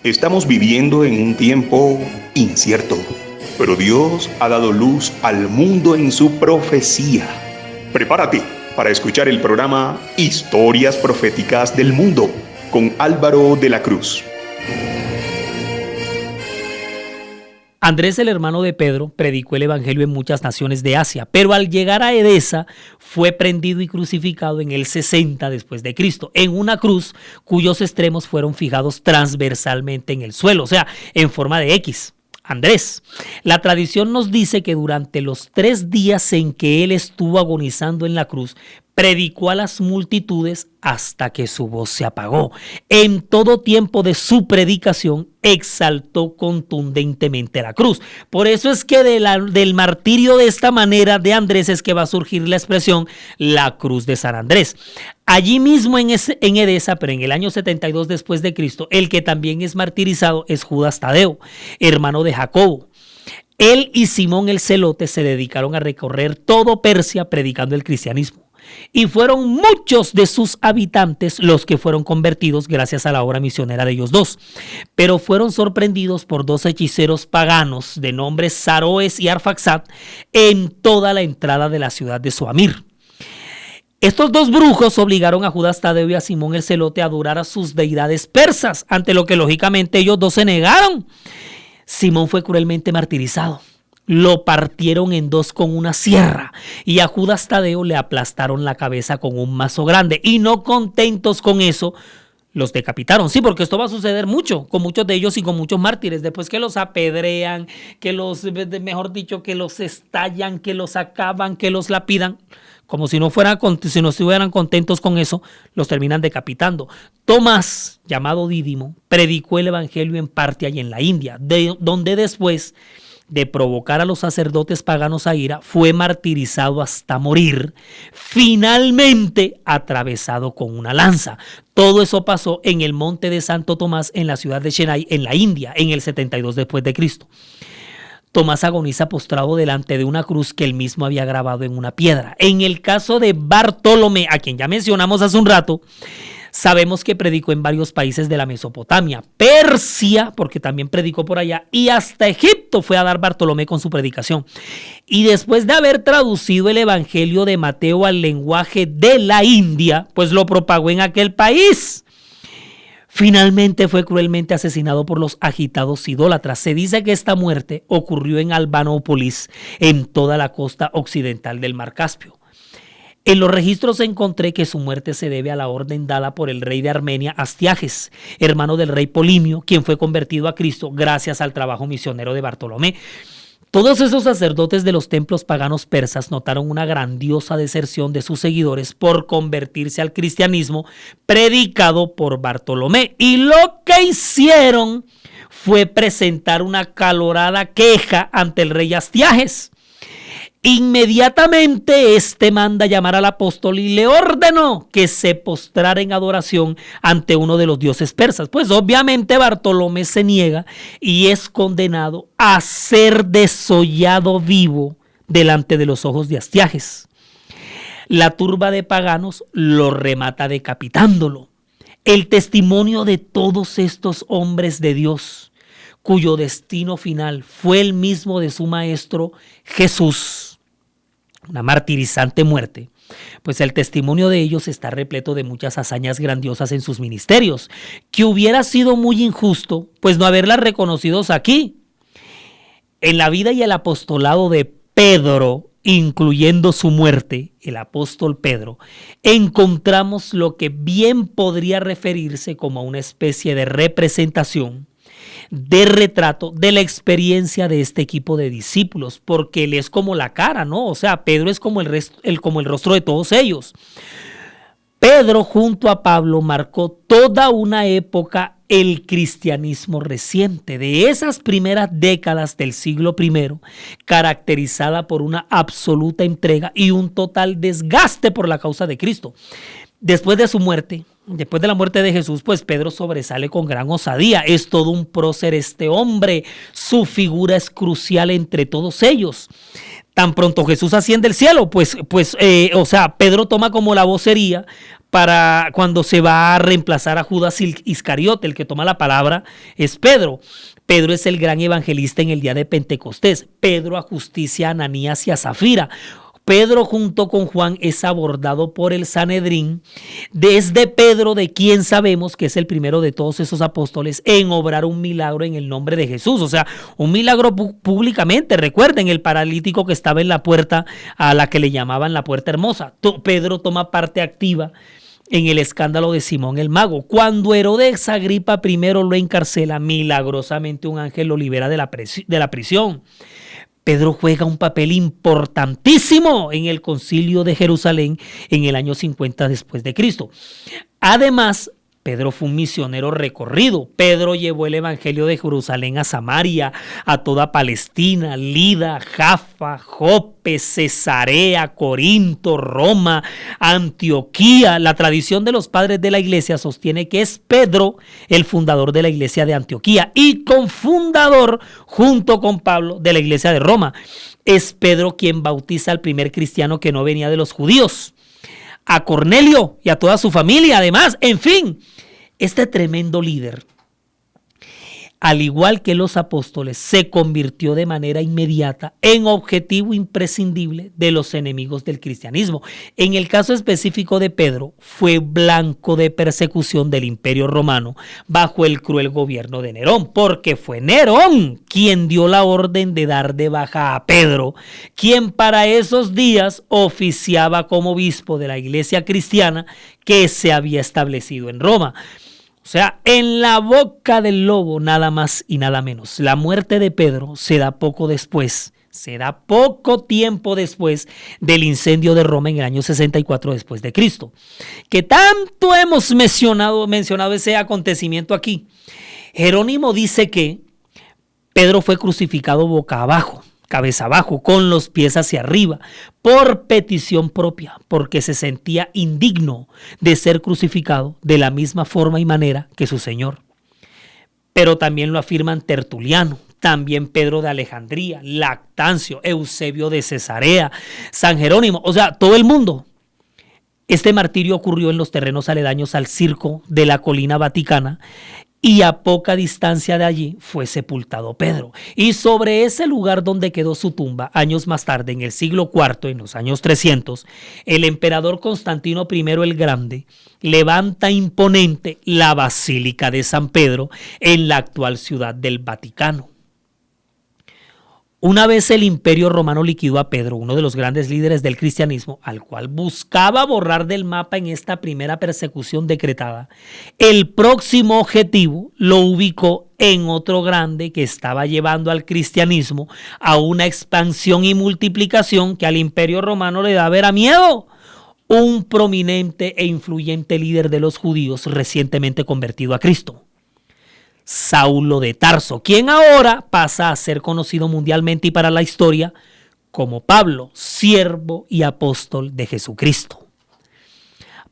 Estamos viviendo en un tiempo incierto, pero Dios ha dado luz al mundo en su profecía. Prepárate para escuchar el programa Historias Proféticas del Mundo con Álvaro de la Cruz. Andrés, el hermano de Pedro, predicó el evangelio en muchas naciones de Asia, pero al llegar a Edesa fue prendido y crucificado en el 60 después de Cristo, en una cruz cuyos extremos fueron fijados transversalmente en el suelo, o sea, en forma de X. Andrés. La tradición nos dice que durante los 3 días en que él estuvo agonizando en la cruz, predicó a las multitudes hasta que su voz se apagó. En todo tiempo de su predicación exaltó contundentemente la cruz. Por eso es que del martirio de esta manera de Andrés es que va a surgir la expresión la cruz de San Andrés. Allí mismo en Edesa, pero en el año 72 después de Cristo, el que también es martirizado es Judas Tadeo, hermano de Jacobo. Él y Simón el Celote se dedicaron a recorrer todo Persia predicando el cristianismo. Y fueron muchos de sus habitantes los que fueron convertidos gracias a la obra misionera de ellos dos. Pero fueron sorprendidos por 2 hechiceros paganos de nombres Saroes y Arfaxad en toda la entrada de la ciudad de Soamir. Estos 2 brujos obligaron a Judas Tadeo y a Simón el Celote a adorar a sus deidades persas, ante lo que lógicamente ellos 2 se negaron. Simón fue cruelmente martirizado. Lo partieron en 2 con una sierra y a Judas Tadeo le aplastaron la cabeza con un mazo grande y no contentos con eso, los decapitaron. Sí, porque esto va a suceder mucho con muchos de ellos y con muchos mártires. Después que los apedrean, que mejor dicho, que los estallan, que los acaban, que los lapidan, como si no estuvieran contentos con eso, los terminan decapitando. Tomás, llamado Dídimo, predicó el evangelio en Partia y en la India, donde después de provocar a los sacerdotes paganos a ira, fue martirizado hasta morir, finalmente atravesado con una lanza. Todo eso pasó en el monte de Santo Tomás, en la ciudad de Chennai, en la India, en el 72 después de Cristo. Tomás agoniza postrado delante de una cruz que él mismo había grabado en una piedra. En el caso de Bartolomé, a quien ya mencionamos hace un rato, sabemos que predicó en varios países de la Mesopotamia, Persia, porque también predicó por allá, y hasta Egipto fue a dar Bartolomé con su predicación. Y después de haber traducido el evangelio de Mateo al lenguaje de la India, pues lo propagó en aquel país. Finalmente fue cruelmente asesinado por los agitados idólatras. Se dice que esta muerte ocurrió en Albanópolis, en toda la costa occidental del Mar Caspio. En los registros encontré que su muerte se debe a la orden dada por el rey de Armenia, Astiages, hermano del rey Polimio, quien fue convertido a Cristo gracias al trabajo misionero de Bartolomé. Todos esos sacerdotes de los templos paganos persas notaron una grandiosa deserción de sus seguidores por convertirse al cristianismo predicado por Bartolomé. Y lo que hicieron fue presentar una acalorada queja ante el rey Astiages. Inmediatamente manda llamar al apóstol y le ordenó que se postrara en adoración ante uno de los dioses persas. Pues obviamente Bartolomé se niega y es condenado a ser desollado vivo delante de los ojos de Astiages. La turba de paganos lo remata decapitándolo. El testimonio de todos estos hombres de Dios, cuyo destino final fue el mismo de su maestro Jesús, una martirizante muerte, pues el testimonio de ellos está repleto de muchas hazañas grandiosas en sus ministerios, que hubiera sido muy injusto pues no haberlas reconocidos aquí. En la vida y el apostolado de Pedro, incluyendo su muerte, el apóstol Pedro, encontramos lo que bien podría referirse como una especie de representación, de retrato de la experiencia de este equipo de discípulos, porque él es como la cara, ¿no? O sea, Pedro es como el rostro de todos ellos. Pedro junto a Pablo marcó toda una época el cristianismo reciente, de esas primeras décadas del siglo I, caracterizada por una absoluta entrega y un total desgaste por la causa de Cristo. Después de su muerte, después de la muerte de Jesús, pues Pedro sobresale con gran osadía. Es todo un prócer este hombre. Su figura es crucial entre todos ellos. Tan pronto Jesús asciende al cielo, Pedro toma como la vocería para cuando se va a reemplazar a Judas Iscariote, el que toma la palabra es Pedro. Pedro es el gran evangelista en el día de Pentecostés. Pedro ajusticia a Ananías y a Zafira. Pedro junto con Juan es abordado por el Sanedrín. Desde Pedro, de quien sabemos que es el primero de todos esos apóstoles en obrar un milagro en el nombre de Jesús. O sea, un milagro públicamente. Recuerden el paralítico que estaba en la puerta a la que le llamaban la puerta hermosa. Pedro toma parte activa en el escándalo de Simón el mago. Cuando Herodes Agripa I lo encarcela, milagrosamente un ángel lo libera de la prisión. Pedro juega un papel importantísimo en el Concilio de Jerusalén en el año 50 después de Cristo. Además, Pedro fue un misionero recorrido. Pedro llevó el evangelio de Jerusalén a Samaria, a toda Palestina, Lida, Jaffa, Jope, Cesarea, Corinto, Roma, Antioquía. La tradición de los padres de la iglesia sostiene que es Pedro el fundador de la iglesia de Antioquía y cofundador junto con Pablo de la iglesia de Roma. Es Pedro quien bautiza al primer cristiano que no venía de los judíos, a Cornelio y a toda su familia, además. En fin, este tremendo líder, al igual que los apóstoles, se convirtió de manera inmediata en objetivo imprescindible de los enemigos del cristianismo. En el caso específico de Pedro, fue blanco de persecución del Imperio Romano bajo el cruel gobierno de Nerón, porque fue Nerón quien dio la orden de dar de baja a Pedro, quien para esos días oficiaba como obispo de la iglesia cristiana que se había establecido en Roma. O sea, en la boca del lobo, nada más y nada menos. La muerte de Pedro se da poco tiempo después del incendio de Roma en el año 64 después de Cristo. Que tanto hemos mencionado ese acontecimiento aquí. Jerónimo dice que Pedro fue crucificado boca abajo, cabeza abajo, con los pies hacia arriba, por petición propia, porque se sentía indigno de ser crucificado de la misma forma y manera que su Señor. Pero también lo afirman Tertuliano, también Pedro de Alejandría, Lactancio, Eusebio de Cesarea, San Jerónimo, o sea, todo el mundo. Este martirio ocurrió en los terrenos aledaños al circo de la colina vaticana, y a poca distancia de allí fue sepultado Pedro. Y sobre ese lugar donde quedó su tumba, años más tarde, en el siglo IV, en los años 300, el emperador Constantino I el Grande levanta imponente la Basílica de San Pedro en la actual ciudad del Vaticano. Una vez el Imperio Romano liquidó a Pedro, uno de los grandes líderes del cristianismo, al cual buscaba borrar del mapa en esta primera persecución decretada, el próximo objetivo lo ubicó en otro grande que estaba llevando al cristianismo a una expansión y multiplicación que al Imperio Romano le daba era miedo. Un prominente e influyente líder de los judíos recientemente convertido a Cristo, Saulo de Tarso, quien ahora pasa a ser conocido mundialmente y para la historia como Pablo, siervo y apóstol de Jesucristo.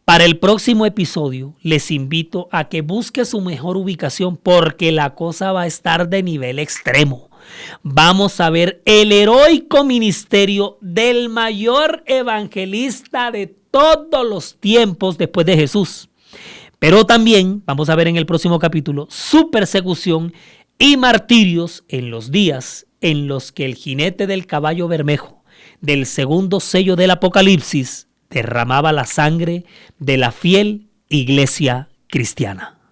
Para el próximo episodio les invito a que busque su mejor ubicación porque la cosa va a estar de nivel extremo. Vamos a ver el heroico ministerio del mayor evangelista de todos los tiempos después de Jesús. Pero también vamos a ver en el próximo capítulo su persecución y martirios en los días en los que el jinete del caballo bermejo del segundo sello del Apocalipsis derramaba la sangre de la fiel iglesia cristiana.